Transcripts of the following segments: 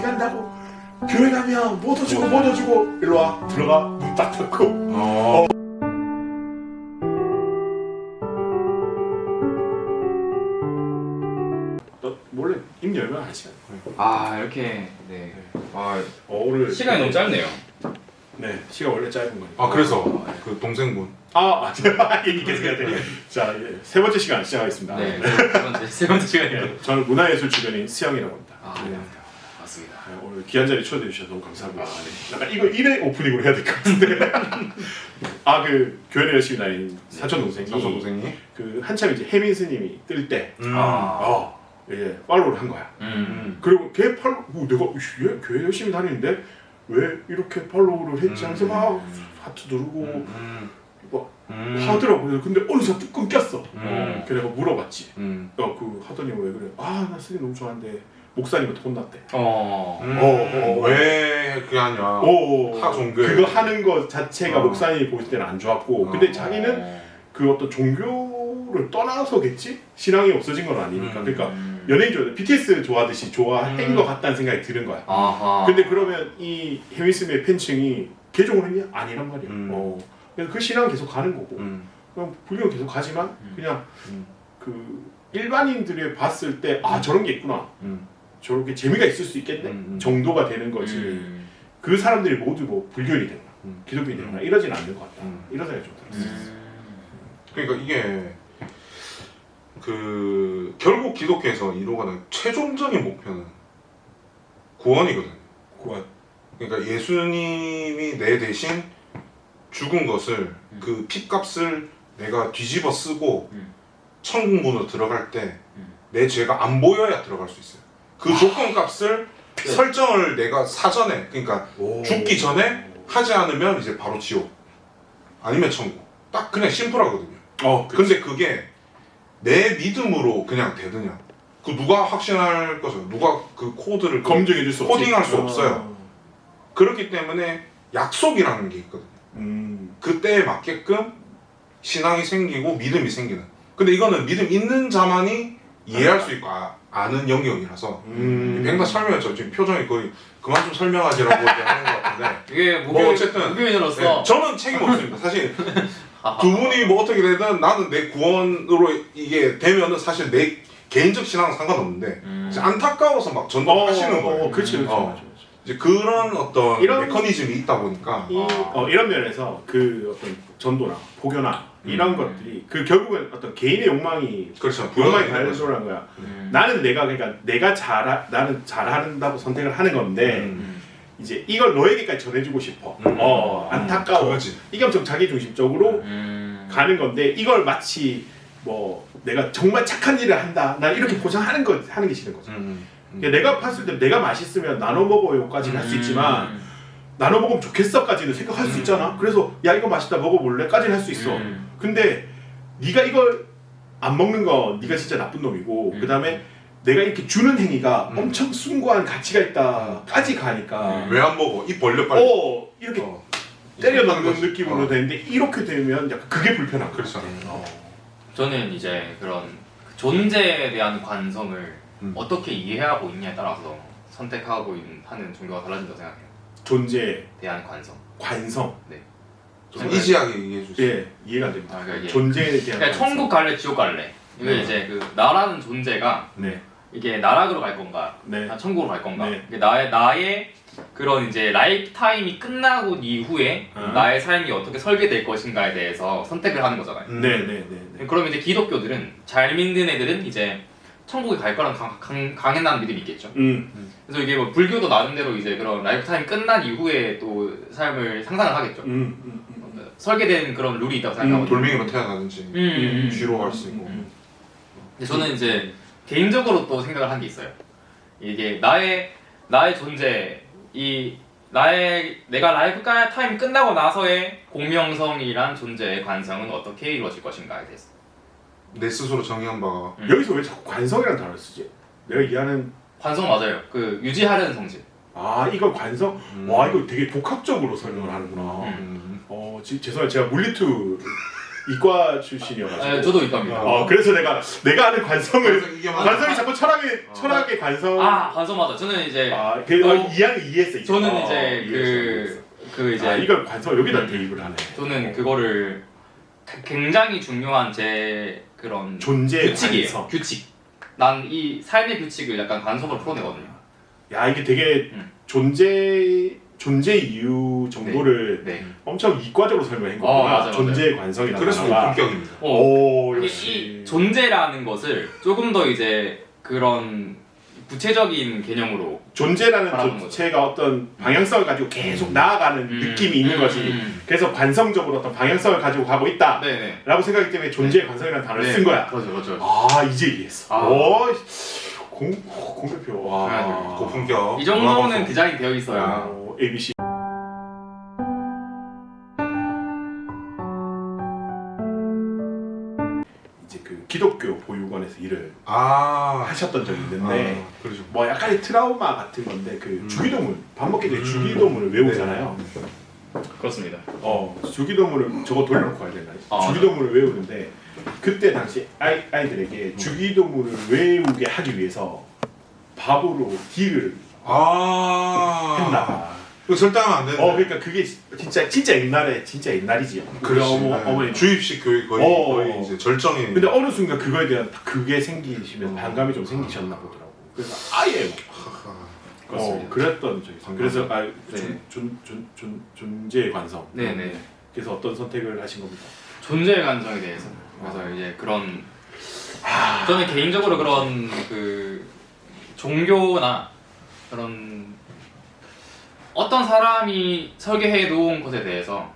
어디 간다고? 교회 가면 뭐 더 주고 뭐 더 주고 일로 와 들어가 문 딱 닫고 너 원래 입 열면 한 시간. 아 이렇게 네. 아 오늘 시간이 너무 짧네요. 네 시간 원래 짧은 거니까. 아 그래서 그 동생분 얘기 계속 해야 돼. 자 이제 세 번째 시간 시작하겠습니다. 네. 세 번째 시간이에요. 저는 문화예술 주변인 수영이라고 합니다. 아 네. 맞습니다. 오늘 귀한 자리 초대해 주셔서 너무 감사하고요. 약간 이거 1회 오프닝으로 해야 될 것 같은데. 그 교회를 열심히 다닌 사촌 동생이 그 한참 이제 혜민 스님이 뜰 때 예, 팔로우를 한 거야. 그리고 걔 내가 얘 교회 열심히 다니는데 왜 이렇게 팔로우를 했지 하면서 막 하트 누르고 막 하더라고요. 근데 어느새 뚝 끊겼어. 그래서 내가 물어봤지. 그 하더니 왜 그래? 나 스님 너무 좋아하는데 목사님한테 혼났대. 왜 그게 아니야? 타 종교 그거 하는 거 자체가 목사님이 보실 때는 안 좋았고, 근데 자기는 그 어떤 종교를 떠나서겠지? 신앙이 없어진 건 아니니까. 그러니까 연예인 좋아, BTS 좋아하듯이 좋아한 것 같다는 생각이 드는 거야. 근데 그러면 이 혜민스의 팬층이 개종을 했냐? 아니란 말이야. 그래서 그 신앙은 계속 가는 거고, 그냥 불교는 계속 가지만 그냥 그 일반인들이 봤을 때 저런 게 있구나. 저렇게 재미가 있을 수 있겠네 정도가 되는 거지. 그 사람들이 모두 뭐 불교인이 되거나 기독교인이 되거나 이러진 않는 것 같다. 이런 생각이 좀 들었어요. 그러니까 이게 그 결국 기독교에서 이루어가는 최종적인 목표는 구원이거든요. 구원. 그러니까 예수님이 내 대신 죽은 것을 그 핏값을 내가 뒤집어 쓰고 천국문으로 들어갈 때 내 죄가 안 보여야 들어갈 수 있어요. 그 조건값을 설정을 내가 사전에, 그러니까 죽기 전에 하지 않으면 이제 바로 지옥 아니면 천국. 딱 그냥 심플하거든요. 근데 그게 내 믿음으로 그냥 되느냐, 그 누가 확신할 거죠. 누가 그 코드를 검증해 줄 수 없지. 코딩할 수 없어요. 그렇기 때문에 약속이라는 게 있거든요. 그때에 맞게끔 신앙이 생기고 믿음이 생기는. 근데 이거는 믿음 있는 자만이 이해할 수 있고 아는 영역이라서 백나 설명했죠. 지금 표정이 거의 그만 좀 설명하시라고 하는 것 같은데 이게 뭐 어쨌든 무교인으로서 네, 저는 책임 없습니다. 사실 두 분이 뭐 어떻게 되든 나는 내 구원으로 이게 되면은 사실 내 개인적 신앙은 상관없는데 이제 안타까워서 막 전도하시는 거예요. 그렇지. 이제 그런 어떤 이런 메커니즘이 있다 보니까 이런 면에서 그 어떤 전도나 복교나 이런 것들이 그 결국은 어떤 개인의 욕망이 그렇죠. 욕망이 발현한 거야. 나는 나는 잘한다고 선택을 하는 건데 이제 이걸 너에게까지 전해주고 싶어. 안타까워. 그거지. 이게 엄청 자기중심적으로 가는 건데 이걸 마치 뭐 내가 정말 착한 일을 한다. 난 이렇게 포장하는 게 싫은 거죠. 내가 봤을 때 내가 맛있으면 나눠 먹어요까지는 할 수 있지만 나눠 먹으면 좋겠어까지는 생각할 수 있잖아. 그래서 야 이거 맛있다 먹어볼래까지는 할 수 있어. 근데 네가 이걸 안 먹는 건 네가 진짜 나쁜 놈이고 그 다음에 내가 이렇게 주는 행위가 엄청 숭고한 가치가 있다까지 가니까 왜 안 먹어? 입 벌려 빨리. 이렇게 때려 넣는 느낌으로 되는데 이렇게 되면 약간 그게 불편한 거야. 그렇죠. 저는 이제 그런 존재에 대한 관성을 어떻게 이해하고 있냐에 따라서 선택하고 하는 종교가 달라진다고 생각해요. 존재에 대한 관성. 네. 좀 이지하게 얘기해 주세요. 예, 이해가 안 됩니다. 그러니까 이게 존재에 대한 그러니까 천국 갈래 지옥 갈래. 이게 이제 그 나라는 존재가 네. 이게 나락으로 갈 건가, 네. 천국으로 갈 건가. 네. 이게 나의 그런 이제 라이프 타임이 끝나고 이후에 나의 삶이 어떻게 설계될 것인가에 대해서 선택을 하는 거잖아요. 네. 그러면 이제 기독교들은 잘 믿는 애들은 이제 천국에 갈 거란 강한 믿음이 있겠죠. 그래서 이게 뭐 불교도 나름대로 이제 그런 라이프 타임 끝난 이후에 또 삶을 상상을 하겠죠. 설계된 그런 룰이 있다고 생각하거든요. 돌멩이로 태어나든지 쥐로 갈 수 있고. 근데 저는 이제 개인적으로 또 생각을 한 게 있어요. 이게 나의 존재, 내가 라이프 타임 끝나고 나서의 공명성이란 존재의 관성은 어떻게 이루어질 것인가에 대해서. 내 스스로 정의한 바가 여기서 왜 자꾸 관성이라는 단어를 쓰지? 내가 이해하는 관성 맞아요. 그 유지하려는 성질. 이걸 관성? 와 이거 되게 복합적으로 설명을 하는구나. 죄송해요. 제가 물리투 이과 출신이어가지고. 네, 저도 이과입니다. 그래서 내가 아는 관성을 그래서 이게 맞아. 관성이 자꾸 철학의 관성. 관성 맞아. 저는 이제 이해했어. 저는 이제 그 이제 이걸 관성 여기다 대입을 하네. 저는 그거를 굉장히 중요한 제 그런 존재 규칙이에요. 관성. 규칙. 난 이 삶의 규칙을 약간 관성으로 풀어내거든요. 야 이게 되게 존재 이유 정도를 네. 엄청 이과적으로 설명한 거구나. 맞아. 존재의 관성이라는 그래서 단어가. 본격입니다. 오 이 역시. 존재라는 것을 조금 더 이제 그런 구체적인 개념으로 존재라는 바라보는 자체가 어떤 방향성을 가지고 계속 나아가는 느낌이 있는 거지. 그래서 관성적으로 어떤 방향성을 가지고 가고 있다. 네네. 라고 생각하기 때문에 존재의 관성이라는 단어를 네. 쓴 거야. 그렇죠. 이제 이해했어. 공대표. 와. 고품격. 이 정도는 문화방송. 디자인 되어 있어야. ABC. 이제 그 기독교 보육원에서 일을 하셨던 적이 있는데 그렇죠. 뭐 약간의 트라우마 같은 건데 그 주기도문 밥 먹기 전에 주기도문을 외우잖아요. 그렇습니다. 주기도문을 저거 돌려놓고 가야 되나? 주기도문을 외우는데 그때 당시 아이들에게 주기도문을 외우게 하기 위해서 밥으로 딜을 했나? 그 설탕은 안 되는데. 그러니까 그게 진짜 옛날이지. 그래 어머니. 주입식 교육 거의 이제 절정이. 근데 어느 순간 그거에 대한 그게 생기시면서 반감이 좀 생기셨나 보더라고. 그래서 아예 그랬던 적이 있어요. 그래서 존재의 관성. 네네. 그래서 어떤 선택을 하신 겁니까? 존재의 관성에 대해서. 그래서 이제 그런 저는 개인적으로 그런 그 종교나 그런 어떤 사람이 설계해 놓은 것에 대해서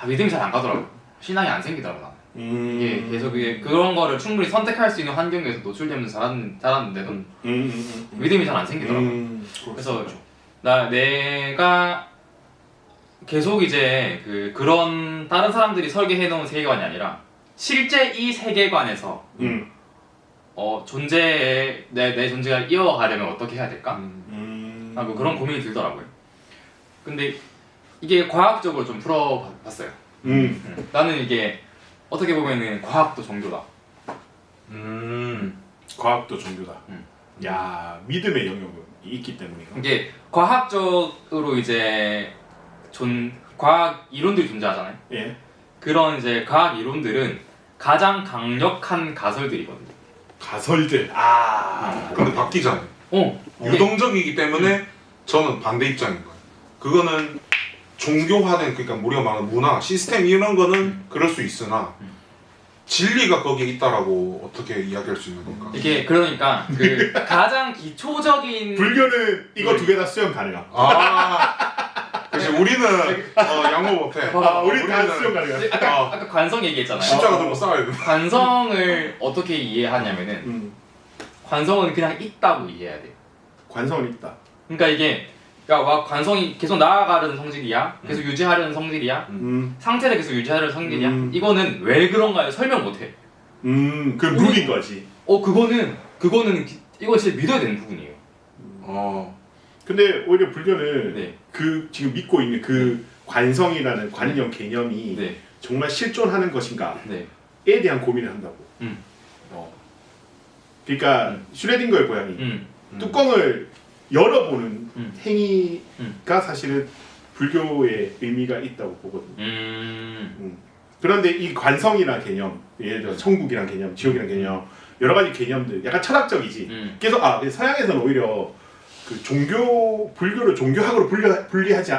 믿음이 잘 안 가더라고요. 신앙이 안 생기더라고요. 이게 계속 그런 거를 충분히 선택할 수 있는 환경에서 노출되면서 자랐는데도 믿음이 잘 안 생기더라고요. 그래서 내가 계속 이제 그런 다른 사람들이 설계해 놓은 세계관이 아니라 실제 이 세계관에서 내 존재가 이어가려면 어떻게 해야 될까? 하고 그런 고민이 들더라고요. 근데 이게 과학적으로 좀 풀어봤어요. 나는 이게 어떻게 보면은 과학도 종교다. 과학도 종교다. 야 믿음의 영역은 있기 때문이다. 이게 과학적으로 이제 과학 이론들이 존재하잖아요. 예. 그런 이제 과학 이론들은 가장 강력한 가설들이거든요. 가설들. 근데 바뀌잖아요. 유동적이기 때문에 저는 반대 입장인 거예요. 그거는 종교화된 그러니까 우리가 말하는 문화, 시스템 이런 거는 그럴 수 있으나 진리가 거기에 있다라고 어떻게 이야기할 수 있는 건가? 이게 그러니까 그 가장 기초적인 불교는 이거 두 개 다 수용 가능함. 그래서 우리는 양보 못해. 우리 다 수용 가능함. 아까 관성 얘기했잖아요. 십자가 들고 싸워야 돼. 관성을 어떻게 이해하냐면은 관성은 그냥 있다고 이해해야 돼요. 관성은 있다. 그러니까 이게 관성이 계속 나아가려는 성질이야, 계속 유지하려는 성질이야, 상태를 계속 유지하려는 성질이야. 이거는 왜 그런가요? 설명 못해. 그 룰인 거지. 그거는 이거 진짜 믿어야 되는 부분이에요. 근데 오히려 불교는 네. 그 지금 믿고 있는 그 관성이라는 관념 개념이 정말 실존하는 것인가에 대한 고민을 한다고. 그러니까 슈레딩거의 고양이 뚜껑을 열어보는 행위가 사실은 불교의 의미가 있다고 보거든요. 그런데 이 관성이라는 개념, 예를 들어 천국이라는 개념, 지옥이라는 개념, 여러 가지 개념들, 약간 철학적이지. 그래서 서양에서는 오히려 그 불교를 종교학으로 분류하지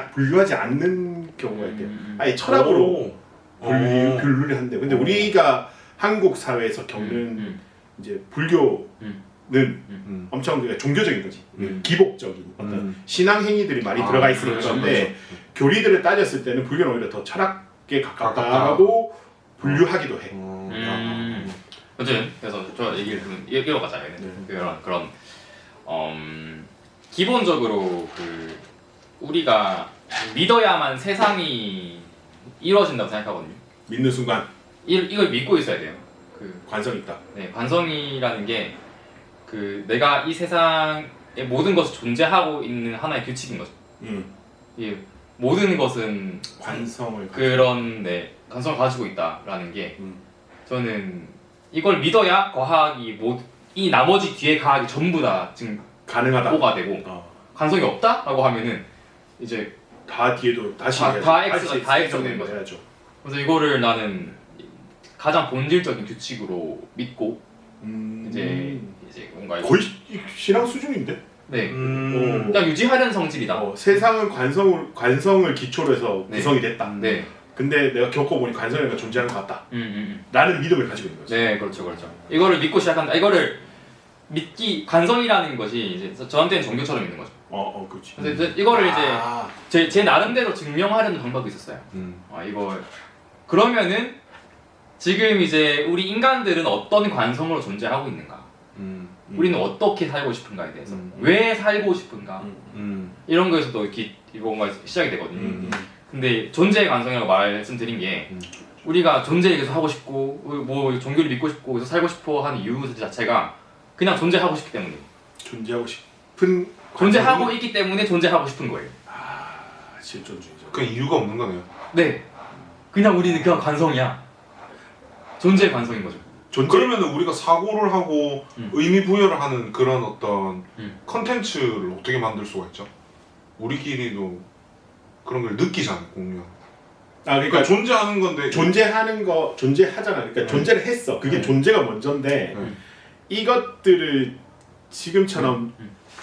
않는 경우가 있대요. 아예 철학으로 분류를 한대요. 근데 우리가 한국 사회에서 겪는 이제 불교는 엄청 종교적인 거지. 기복적인 어떤 신앙 행위들이 많이 들어가 있으니까 그런데 교리들을 따졌을 때는 불교는 오히려 더 철학에 가깝다고 분류하기도 해. 어쨌든 그래서 저 얘기를 좀 이어가자면 그런 기본적으로 우리가 믿어야만 세상이 이루어진다고 생각하거든요. 믿는 순간 이걸 믿고 있어야 돼요. 관성 있다. 네, 관성이라는 게 내가 이 세상의 모든 것이 존재하고 있는 하나의 규칙인 거죠. 모든 것은 관성을 그런 네 관성을 가지고 있다라는 게 음. 저는 이걸 믿어야 과학이 이 나머지 뒤에 과학이 전부 다 지금 가능하다. 보가 되고 관성이 없다라고 하면은 이제 다 뒤에도 다시 다 X가 다 X가 되는 거죠. 해야죠. 그래서 이거를 나는 가장 본질적인 규칙으로 믿고 이제 뭔가 거의 신앙 수준인데. 네 그냥 유지하려는 성질이다. 세상은 관성을 기초로 해서 네. 구성이 됐다. 네. 근데 내가 겪어보니 관성이가 존재하는 것 같다. 라는 믿음을 가지고 있는 거죠. 네, 그렇죠. 이거를 믿고 시작한다. 이거를 관성이라는 것이 이제 저한테는 종교처럼 있는 거죠. 그렇지. 그래서 이거를 이제 제 나름대로 증명하려는 방법이 있었어요. 이걸 그러면은 지금 이제 우리 인간들은 어떤 관성으로 존재하고 있는가? 우리는 어떻게 살고 싶은가에 대해서 왜 살고 싶은가? 이런 거에서도 이렇게 뭔가 시작이 되거든요. 근데 존재의 관성이라고 말씀드린 게 우리가 존재를 계속 하고 싶고 뭐 종교를 믿고 싶고 그래서 살고 싶어 하는 이유 자체가 그냥 존재하고 싶기 때문이에요. 존재하고 있기 때문에 존재하고 싶은 거예요. 실존주의죠. 그 이유가 없는 거네요. 네, 그냥 우리는 그냥 관성이야. 존재의 관성인 거죠. 그러면 우리가 사고를 하고 의미 부여를 하는 그런 어떤 컨텐츠를 어떻게 만들 수가 있죠? 우리끼리도 그런 걸 느끼잖아요, 공유하는. 그러니까 존재하는 건데 존재하잖아. 그러니까 존재를 했어. 그게 존재가 먼저인데 이것들을 지금처럼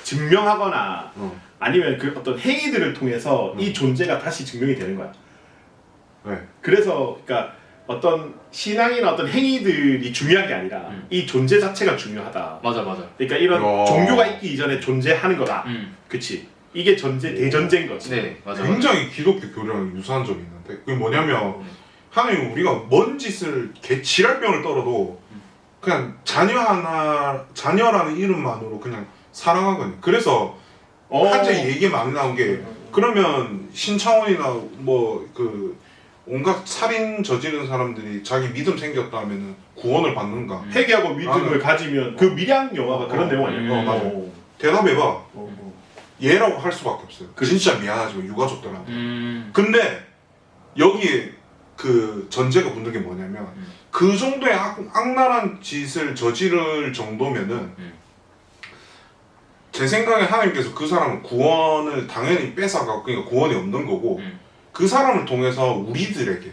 증명하거나 아니면 그 어떤 행위들을 통해서 이 존재가 다시 증명이 되는 거야. 네. 그래서 그러니까 어떤 신앙이나 어떤 행위들이 중요한 게 아니라 이 존재 자체가 중요하다. 맞아. 그러니까 이런 종교가 있기 이전에 존재하는 거다. 그치? 이게 대전제인 거지. 네, 맞아. 굉장히 기독교 교리랑 유사한 점이 있는데 그게 뭐냐면 하나님 우리가 뭔 짓을 지랄병을 떨어도 그냥 자녀라는 이름만으로 그냥 사랑하거든요. 그래서 한제 얘기 많이 나온 게 그러면 신창원이나 뭐 그 온갖 살인 저지른 사람들이 자기 믿음 생겼다 하면은 구원을 받는가? 회개하고 믿음을 가지면 그 밀양 영화가 그런 내용 아니야? 맞아. 대답해봐. 얘라고 할 수밖에 없어요. 진짜 미안하지만 유가족들한테. 근데 여기에 그 전제가 붙는 게 뭐냐면 그 정도의 악랄한 짓을 저지를 정도면은 제 생각에 하나님께서 그 사람은 구원을 당연히 뺏어가고 그러니까 구원이 없는 거고 그 사람을 통해서 우리들에게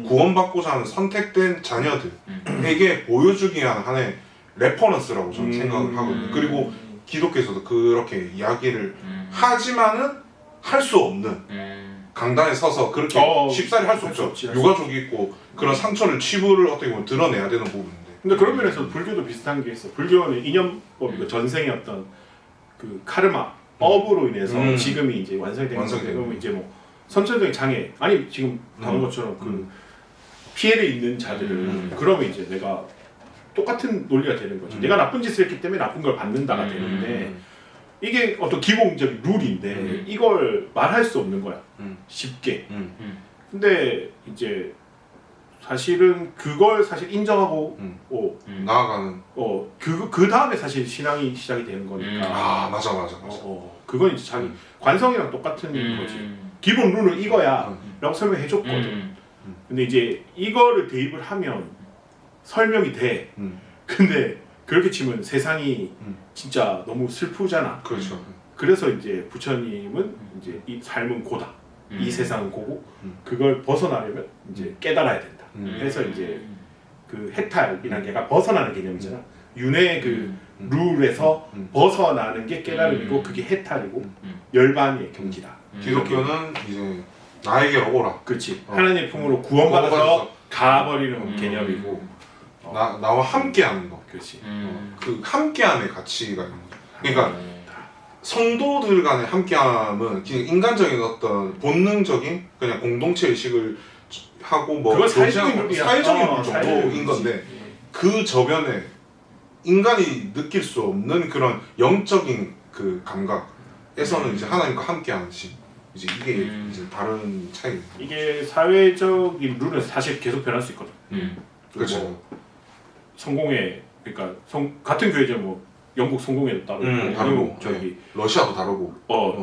구원받고자 하는 선택된 자녀들에게 보여주기 위한 하나의 레퍼런스라고 저는 생각을 하거든요. 그리고 기독교에서도 그렇게 이야기를 하지만은 할 수 없는 강단에 서서 그렇게 쉽사리 할 수 없죠. 유가족이 있고 그런 상처를 치부를 어떻게 보면 드러내야 되는 부분인데. 근데 그런 면에서 불교도 비슷한 게 있어. 불교는 이념법이고 전생의 어떤 그 카르마 업으로 인해서 지금이 이제 완성이 된 건데 그러면 이제 뭐 선천적인 장애 아니 지금 다른 것처럼 그 피해를 입는 자들을 그러면 이제 내가 똑같은 논리가 되는 거죠. 내가 나쁜 짓을 했기 때문에 나쁜 걸 받는다가 되는데 이게 어떤 기본적인 룰인데 이걸 말할 수 없는 거야. 쉽게. 근데 이제 사실은 그걸 사실 인정하고 나아가는 그 다음에 사실 신앙이 시작이 되는 거니까. 맞아. 그건 이제 자기 관성이랑 똑같은 거지. 기본 룰은 이거야 라고 설명해 줬거든. 근데 이제 이거를 대입을 하면 설명이 돼. 근데 그렇게 치면 세상이 진짜 너무 슬프잖아. 그렇죠. 그래서 이제 부처님은 이제 이 삶은 고다. 이 세상은 고고 그걸 벗어나려면 이제 깨달아야 된다. 해서 이제 그 해탈이라는 게가 벗어나는 개념이잖아. 윤회의 그 룰에서 벗어나는 게 깨달음이고 그게 해탈이고 열반의 경지다. 기독교는 이제 나에게로 오라. 그렇지. 하나님의 품으로 구원받아서 가버리는 개념이고 나와 함께하는 거. 그렇지. 그 함께함의 가치가 있는 거. 그러니까 성도들 간의 함께함은 그냥 인간적인 어떤 본능적인 그냥 공동체 의식을 하고 뭐 그건 사회적인 룰 정도인 건데 그 저변에 인간이 느낄 수 없는 그런 영적인 그 감각에서는 이제 하나님과 함께하는 신 이제 이게 이제 다른 차이. 이게 사회적인 룰은 사실 계속 변할 수 있거든. 그렇죠. 뭐 성공회 그러니까 같은 교회죠 뭐 영국 성공회도 따로 있고 다르고 저기 러시아도 다르고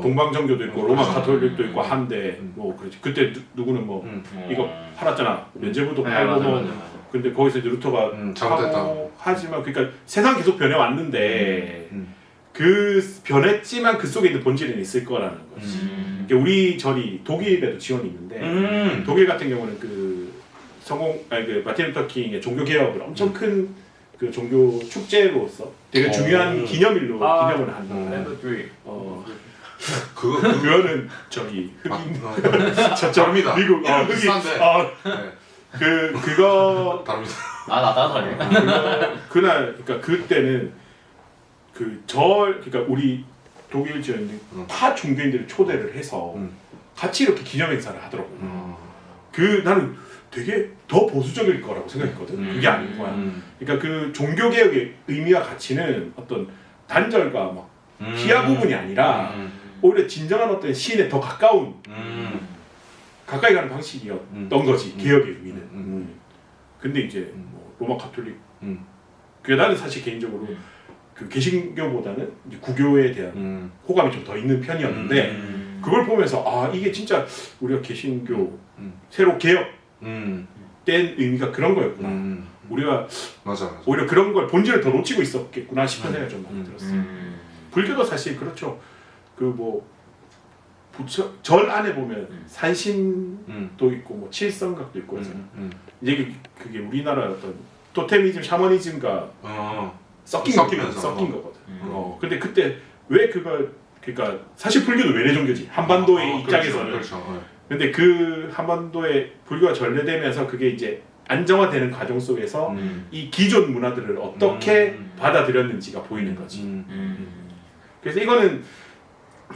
동방정교도 있고 로마 가톨릭도 있고 한데 음. 뭐 그렇지. 그때 누구는 뭐 이거 어. 팔았잖아. 면제부도 네, 팔고 맞아, 뭐 맞아, 맞아. 근데 거기서 이제 루터가 잘못됐다. 하고 하지만 그러니까 세상 계속 변해 왔는데 음. 그 변했지만 그 속에 있는 본질은 있을 거라는 거지. 그러니까 우리 절이 독일에도 지원이 있는데 독일 같은 경우는 그 그 마틴 루터 킹의 종교 개혁을 엄청 큰 그 종교 축제로서 되게 중요한 기념일로 기념을 한다. 그거는 저기 흑인 다릅니다. 미국 흑인 비슷한데. 그거 다릅니다. 나도 다르네. 그날 그러니까 그때는 그러니까 우리 독일 지역인데 타 종교인들을 초대를 해서 같이 이렇게 기념 행사를 하더라고요. 나는 되게 더 보수적일 거라고 생각했거든. 그게 아닌 거야. 그러니까 그 종교 개혁의 의미와 가치는 어떤 단절과 막 피하 부분이 아니라 오히려 진정한 어떤 시인에 더 가까운 가까이 가는 방식이었던 거지. 개혁의 의미는. 근데 이제 뭐 로마 가톨릭 그 나는 사실 개인적으로 그 개신교보다는 이제 구교에 대한 호감이 좀 더 있는 편이었는데 그걸 보면서 이게 진짜 우리가 개신교 새로 개혁된 의미가 그런 거였구나. 우리가 맞아. 오히려 그런 걸 본질을 더 놓치고 있었겠구나 싶은 생각이 좀 많이 들었어요. 불교도 사실 그렇죠. 그 뭐 절 안에 보면 산신도 있고 뭐 칠성각도 있고 해서 이제 그게 우리나라 어떤 토테미즘, 샤머니즘과 섞인 거거든. 근데 그때 왜 그걸 그러니까 사실 불교도 외래 종교지 한반도의 입장에서는. 그렇죠. 근데 그 한반도에 불교가 전래되면서 그게 이제 안정화되는 과정 속에서 이 기존 문화들을 어떻게 받아들였는지가 보이는 거지. 그래서 이거는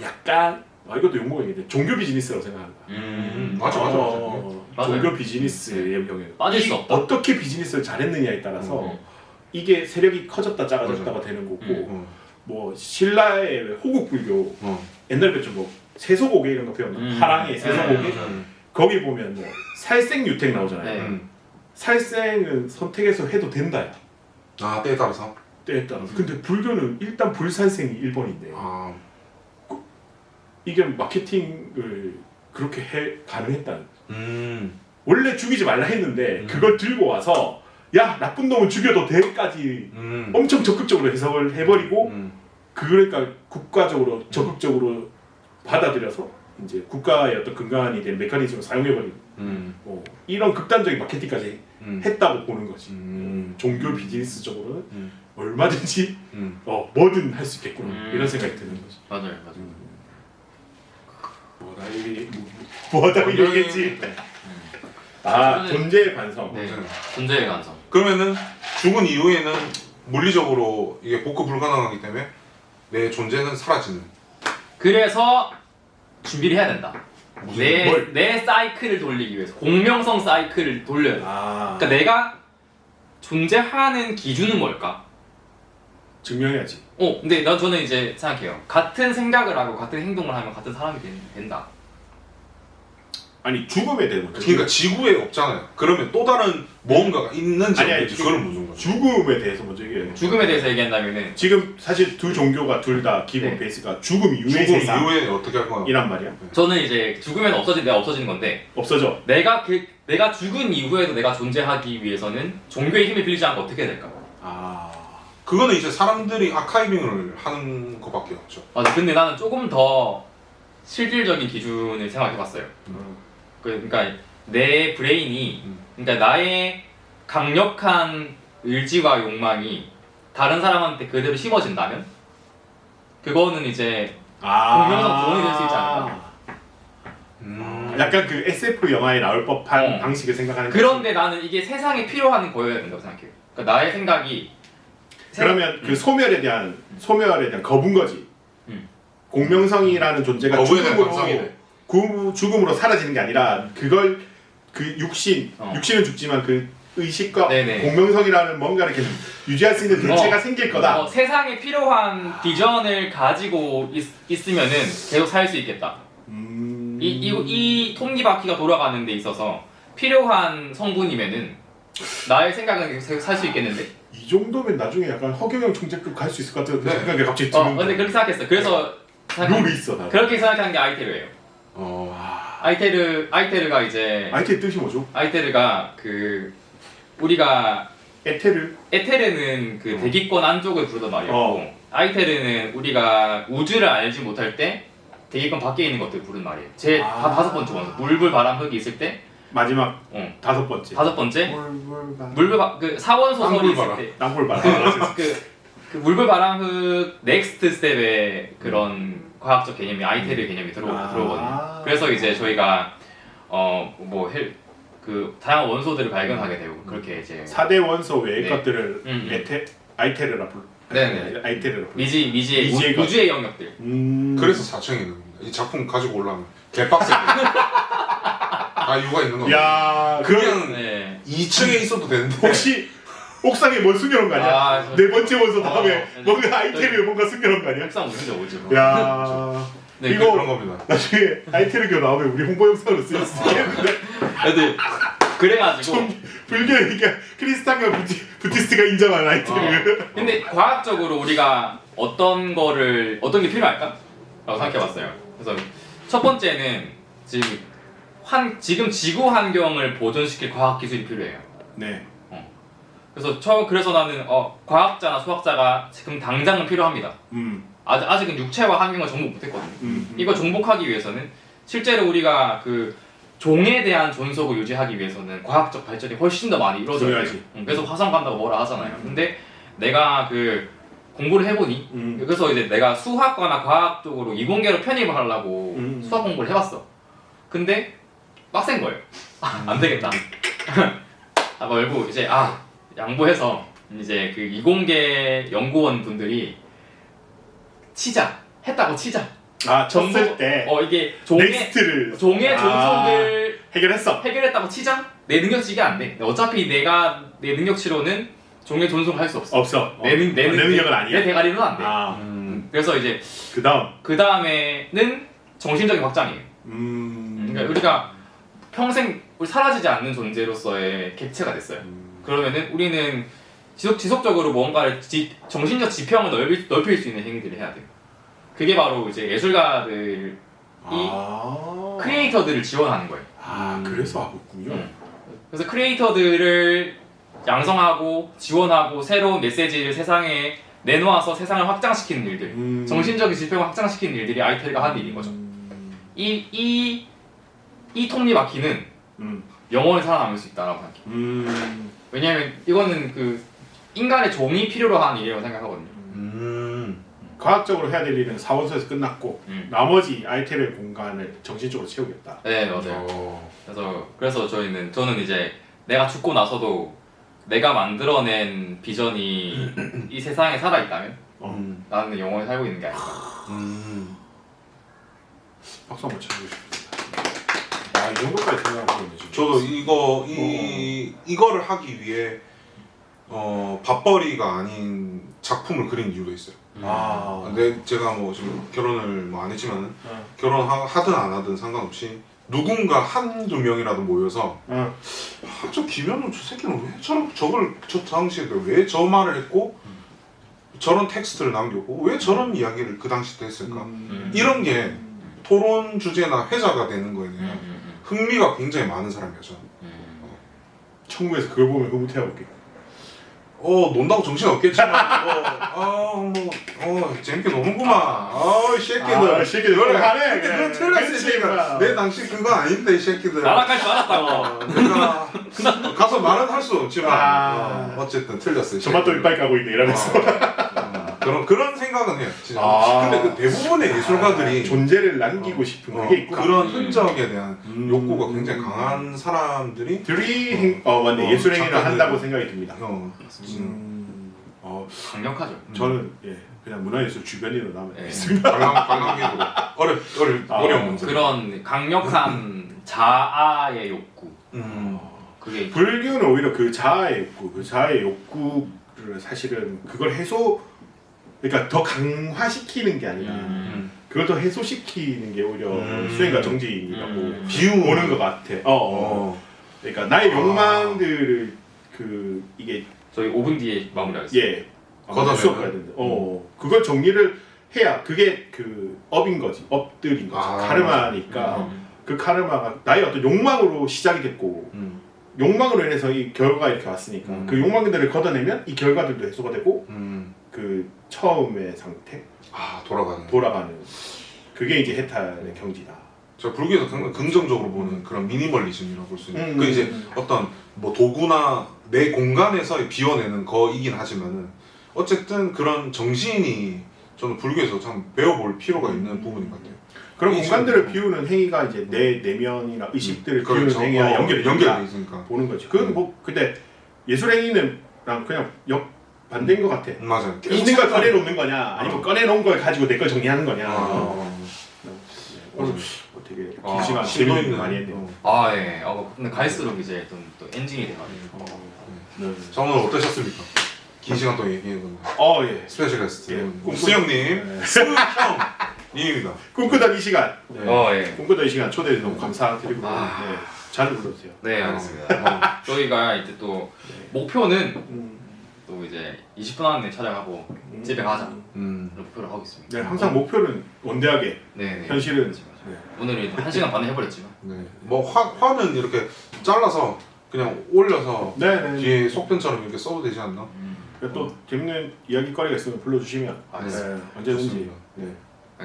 약간 이것도 욕먹어야겠네. 종교 비즈니스라고 생각하는 거야. 맞아. 종교 비즈니스의 영역. 빠질 수 없다. 어떻게 비즈니스를 잘했느냐에 따라서 이게 세력이 커졌다 작아졌다가 되는 거고 뭐 신라의 호국 불교 옛날에 뭐 세소고개 이런 거 배웠나? 하랑의 세소고개 거기 보면 뭐 살생 유택 나오잖아요. 살생은 선택해서 해도 된다야. 때에 따라서. 때에 따라서. 근데 불교는 일단 불살생이 1번인데 이게 마케팅을 그렇게 가능했다는. 원래 죽이지 말라 했는데 그걸 들고 와서 야 나쁜 놈은 죽여도 돼까지 엄청 적극적으로 해석을 해버리고 그러니까 국가적으로 적극적으로 받아들여서 이제 국가의 어떤 근간이 된 메커니즘을 사용해버리고 이런 극단적인 마케팅까지 했다고 보는 거지. 종교 비즈니스적으로는 얼마든지 뭐든 할 수 있겠구나 이런 생각이 드는 거지. 맞아요. 뭐다 이러겠지. 존재의 반성. 네. 존재의 반성. 그러면은 죽은 이후에는 물리적으로 이게 복구 불가능하기 때문에 내 존재는 사라지는. 그래서 준비를 해야 된다. 내 사이클을 돌리기 위해서 공명성 사이클을 돌려야 돼. 그러니까 내가 존재하는 기준은 뭘까? 증명해야지. 근데 저는 이제 생각해요. 같은 생각을 하고 같은 행동을 하면 같은 사람이 된다. 아니 죽음에 대한 거. 그러니까 지구에 없잖아요. 그러면 또 다른 무언가가 있는지 아니, 그걸 묻는 거죠. 죽음에 대해서 먼저 얘기해. 죽음에 대해서 얘기한다면은 지금 사실 두 종교가 둘 다 기본 베이스가 죽음 이후의 죽음 세상 이후에 어떻게 할 거야? 이란 말이야. 저는 이제 죽으면 내가 없어지는 건데 없어져. 내가 죽은 이후에도 내가 존재하기 위해서는 종교의 힘을 빌리지 않고 어떻게 해야 될까? 그거는 이제 사람들이 아카이빙을 하는 것밖에 없죠. 맞아. 근데 나는 조금 더 실질적인 기준을 생각해봤어요. 그러니까 내 브레인이, 그러니까 나의 강력한 의지와 욕망이 다른 사람한테 그대로 심어진다면 그거는 이제 공명성 도움이 될 수 있지 않을까? 약간 그 SF 영화에 나올 법한 방식을 생각하는. 그런데 나는 이게 세상에 필요한 거여야 된다고 생각해요. 그러니까 나의 생각이 그러면 그 소멸에 대한 거부인 거지. 공명성이라는 존재가 거부에 대한 반성이네. 죽음으로 사라지는 게 아니라 그걸 그 육신은 죽지만 그 의식과 네네. 공명성이라는 뭔가를 계속 유지할 수 있는 대체가 생길 거다. 세상에 필요한 비전을 가지고 있으면은 계속 살 수 있겠다. 이 톱니바퀴가 돌아가는 데 있어서 필요한 성분이면은 나의 생각은 살 수 있겠는데? 이 정도면 나중에 약간 허경영 총재급 갈 수 있을 것 같은 네. 생각이 갑자기 드는 근데 그렇게 생각했어. 그래서 룰이 있어 나는. 그렇게 생각한 게 아이테르예요. 아이테르가 이제 아이테의 뜻이 뭐죠? 아이테르가 그 우리가 에테르는 그 대기권 안쪽을 부르던 말이었고 아이테르는 우리가 우주를 알지 못할 때 대기권 밖에 있는 것들을 부르는 말이에요. 다섯 번째 원소 물불 바람 흙이 있을 때 마지막 다섯 번째 그 사원소 설이 있을 때 땅굴바람 그 물불 바람 흙 넥스트 스텝의 그런 과학적 개념이 아이테르 개념이 들어오거든요. 그래서 이제 저희가 그 다양한 원소들을 발견하게 되고 그렇게 이제 4대 원소 외의 네. 것들을 아이테르라 불러. 네네. 아이테르라 불러. 미지의 미지의 우주의 영역들. 그래서 4층에 있는 겁니다. 이 작품 가지고 올라오면 개빡세게 다 이유가 있는 겁니다. 야, 그냥 네. 2층에 있어도 되는데 혹시 옥상에 뭘 숨겨놓은 거 아니야? 네 번째 원소 다음에 뭔가 아이테르 뭔가 숨겨놓은 거 아니야? 옥상 무슨 오지? 야, 네, 이거 그런 겁니다. 나중에 아이테르교 나오면 우리 홍보 영상으로 쓸 수 있겠는데? 애들 그래가지고 불교 이게 크리스탄과 부티스트가 인정한 아이테르. 근데 과학적으로 우리가 어떤 게 필요할까? 라고 생각해봤어요. 그래서 첫 번째는 지금 지구 환경을 보존시킬 과학 기술이 필요해요. 네. 그래서 나는 과학자나 수학자가 지금 당장은 필요합니다. 아직은 육체와 환경을 정복 못했거든요. 이거 정복하기 위해서는 실제로 우리가 그 종에 대한 존속을 유지하기 위해서는 과학적 발전이 훨씬 더 많이 이루어져야 돼요. 그래서 화성 간다고 뭐라 하잖아요. 근데 내가 그 공부를 해보니 그래서 이제 내가 수학과나 과학 쪽으로 이공계로 편입을 하려고 수학 공부를 해봤어. 근데 빡센 거예요. 안 되겠다. 말고 이제 양보해서 이제 그 이공계 연구원 분들이 했다고 치자. 쳤을 때 이게 넥스트를 종의 존속을 해결했다고 치자. 내 능력치가 안 돼. 어차피 내 능력치로는 종의 존속을 할 수 없어. 내 능력은 아니야. 내 대가리는 안 돼. 그래서 이제 그 다음에는 정신적인 확장이에요. 그러니까 우리가 평생 사라지지 않는 존재로서의 객체가 됐어요. 그러면은 우리는 지속적으로 뭔가를 정신적 지평을 넓힐 수 있는 행위들을 해야 돼요. 그게 바로 이제 예술가들이 크리에이터들을 지원하는 거예요. 그래서 하고 있군요. 그래서 크리에이터들을 양성하고 지원하고 새로운 메시지를 세상에 내놓아서 세상을 확장시키는 일들, 정신적인 지평을 확장시키는 일들이 아이테르가 하는 일인 거죠. 이 톱니바퀴는 영원히 살아남을 수 있다고 생각해요. 왜냐하면 이거는 그 인간의 종이 필요로 하는 일이라고 생각하거든요. 과학적으로 해야 될 일은 사원소에서 끝났고 나머지 아이테르의 공간을 정신적으로 채우겠다. 네, 맞아요. 그래서 저는 이제 내가 죽고 나서도 내가 만들어낸 비전이 이 세상에 살아있다면 나는 영원히 살고 있는 게 아닐까. 박수 한번 쳐주고 싶습니다. 이 정도까지 생각하고 있네 지금. 저도 이거를 하기 위해 밥벌이가 아닌 작품을 그린 이유가 있어요. 근데 제가 뭐 지금 결혼을 뭐 안 했지만 결혼하든 안 하든 상관없이 누군가 한두 명이라도 모여서 저 김현우 저 새끼는 왜 저 당시에 왜 저 말을 했고 저런 텍스트를 남겼고 왜 저런 이야기를 그 당시 때 했을까 이런 게 토론 주제나 회자가 되는 거에 대한 흥미가 굉장히 많은 사람이에요 저는. 천국에서 그걸 보면 흐뭇해하고 논다고 정신 없겠지만 재밌게 노는구만. 이 새끼들 그걸 하네. 그건 틀렸으니까 내 당시 그거 아닌데 이 새끼들. 나랑 같이 말았다고. 내가 가서 말은 할 수 없지만 어쨌든 틀렸어요. 저만 또 이빨 까고 있네 이러면서. 그런 생각은 해요. 진짜. 근데 그 대부분의 예술가들이 존재를 남기고 싶은 그게 있구나. 그런 흔적에 대한 욕구가 굉장히 강한 사람들이 맞네. 예술 행위를 한다고 생각이 듭니다. 강력하죠. 저는 그냥 문화예술 주변인으로 남아있습니다. 관광객으로 어려운 문제. 그런 강력한 자아의 욕구. 그게 불교는 오히려 그 자아의 욕구를 사실은 그걸 그러니까 더 강화시키는 게 아니라 그걸 더 해소시키는 게 오히려 수행과 정진이라고 비우는 보는 것 같아. 그러니까 나의 욕망들을 이게 저희 5분 뒤에 마무리하겠습니다. 예 걷어내는? 수업 가야 되는데 그걸 정리를 해야 그게 업인 거지 업들인 거지 아, 카르마니까 그 카르마가 나의 어떤 욕망으로 시작이 됐고 욕망으로 인해서 이 결과가 이렇게 왔으니까 그 욕망들을 걷어내면 이 결과들도 해소가 되고 그 처음의 상태 돌아가는 그게 이제 해탈의 경지다. 저 불교에서 굉장히 긍정적으로 보는 그런 미니멀리즘이라고 볼 수 있는 그 이제 어떤 뭐 도구나 내 공간에서 비워내는 거이긴 하지만은 어쨌든 그런 정신이 저는 불교에서 참 배워볼 필요가 있는 부분인 것 같아요. 그런 공간들을 비우는 행위가 이제 내 내면이나 의식들을 비우는 그렇죠. 행위와 연결이 있으니까 보는 거지. 그건 뭐 근데 예술 행위는 그냥 반대인 것 같아. 맞아요. 있는 걸 꺼내놓는 거냐, 아니면 꺼내놓은 걸 가지고 내 걸 정리하는 거냐. 오늘 되게 긴 시간 재밌는 많이 했네요. 예. 근데 갈수록 이제 또 엔진이 돼가지고. 자 오늘 어떠셨습니까? 긴 시간 동안 얘기해봤는데 예. 스페셜 게스트 예. 수영님, 수형님입니다. 꿈꾸던 이 시간. 예. 꿈꾸던 이 시간 초대해 주셔서 너무 감사드리고 자주 불러주세요. 네, 알겠습니다. 저희가 이제 또 목표는 또 이제 20분 안에 촬영하고 집에 가자. 목표를 하고 있습니다. 네, 항상 목표는 원대하게. 네. 현실은. 네. 오늘은 1시간 반을 해버렸지만. 네. 뭐 화는 이렇게 잘라서 그냥 올려서 네. 뒤에 속편처럼 이렇게 써도 되지 않나? 또 재밌는 이야기거리가 있으면 불러주시면 언제든지 좋습니다.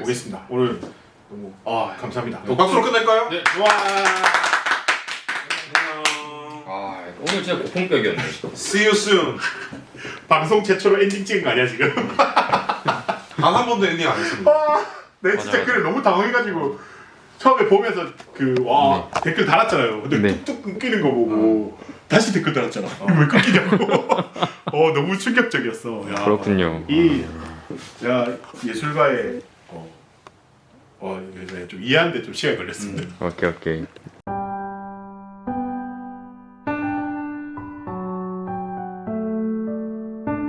오겠습니다. 오늘 너무 감사합니다. 박수로 끝낼까요? 네. 와. 안녕. 오늘 진짜 고품격이었네. See you soon. 방송 최초로 엔딩 찍은 거 아니야 지금? 단 한 번도 엔딩 안 했습니다. 내 진짜 그래 너무 당황해가지고 처음에 보면서 댓글 달았잖아요. 근데 뚝뚝 끊기는 거 보고 다시 댓글 달았잖아. 이거 왜 끊기냐고. 너무 충격적이었어. 야, 그렇군요. 야 예술가의 좀 이해하는데 좀 시간이 걸렸습니다. 오케이.